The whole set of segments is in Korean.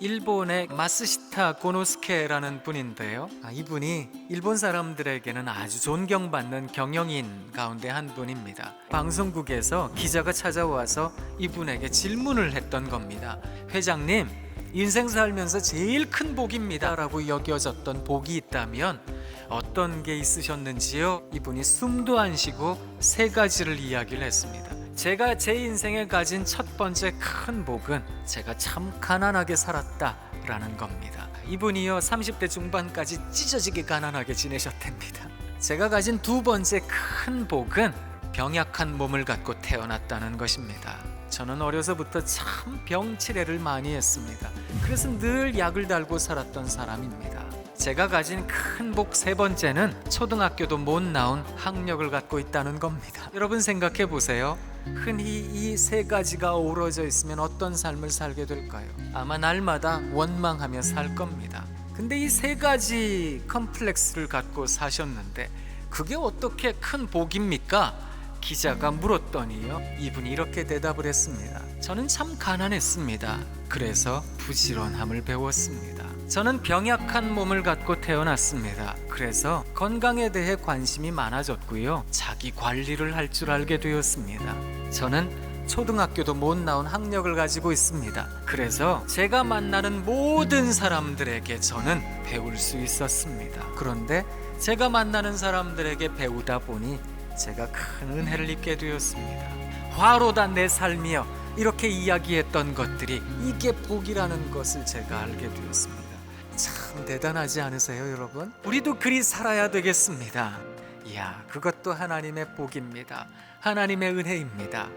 일본의 마스시타 고노스케라는 분인데요. 이분이 일본 사람들에게는 아주 존경받는 경영인 가운데 한 분입니다. 방송국에서 기자가 찾아와서 이분에게 질문을 했던 겁니다. 회장님, 인생 살면서 제일 큰 복입니다 라고 여겨졌던 복이 있다면 어떤 게 있으셨는지요? 이분이 숨도 안 쉬고 세 가지를 이야기를 했습니다. 제가 제 인생에 가진 첫 번째 큰 복은 제가 참 가난하게 살았다라는 겁니다. 이분이요 30대 중반까지 찢어지게 가난하게 지내셨답니다. 제가 가진 두 번째 큰 복은 병약한 몸을 갖고 태어났다는 것입니다. 저는 어려서부터 참 병치레를 많이 했습니다. 그래서 늘 약을 달고 살았던 사람입니다. 제가 가진 큰 복 세 번째는 초등학교도 못 나온 학력을 갖고 있다는 겁니다. 여러분 생각해 보세요. 흔히 이 세 가지가 어우러져 있으면 어떤 삶을 살게 될까요? 아마 날마다 원망하며 살 겁니다. 근데 이 세 가지 컴플렉스를 갖고 사셨는데 그게 어떻게 큰 복입니까? 기자가 물었더니요, 이분이 이렇게 대답을 했습니다. 저는 참 가난했습니다. 그래서 부지런함을 배웠습니다. 저는 병약한 몸을 갖고 태어났습니다. 그래서 건강에 대해 관심이 많아졌고요, 자기 관리를 할 줄 알게 되었습니다. 저는 초등학교도 못 나온 학력을 가지고 있습니다. 그래서 제가 만나는 모든 사람들에게 저는 배울 수 있었습니다. 그런데 제가 만나는 사람들에게 배우다 보니 제가 큰 은혜를 입게 되었습니다. 화로다 내 삶이여, 이렇게 이야기했던 것들이 이게 복이라는 것을 제가 알게 되었습니다. 참 대단하지 않으세요, 여러분? 우리도 그리 살아야 되겠습니다. 이야, 그것도 하나님의 복입니다. 하나님의 은혜입니다.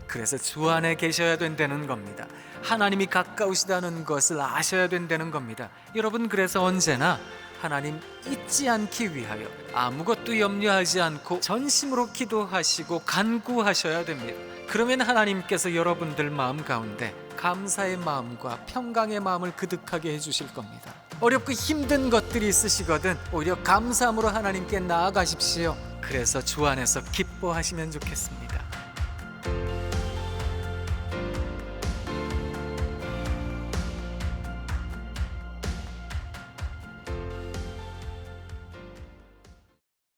그래서 주 안에 계셔야 된다는 겁니다. 하나님이 가까우시다는 것을 아셔야 된다는 겁니다. 여러분, 그래서 언제나 하나님 잊지 않기 위하여 아무것도 염려하지 않고 전심으로 기도하시고 간구하셔야 됩니다. 그러면 하나님께서 여러분들 마음 가운데 감사의 마음과 평강의 마음을 그득하게 해주실 겁니다. 어렵고 힘든 것들이 있으시거든 오히려 감사함으로 하나님께 나아가십시오. 그래서 주 안에서 기뻐하시면 좋겠습니다.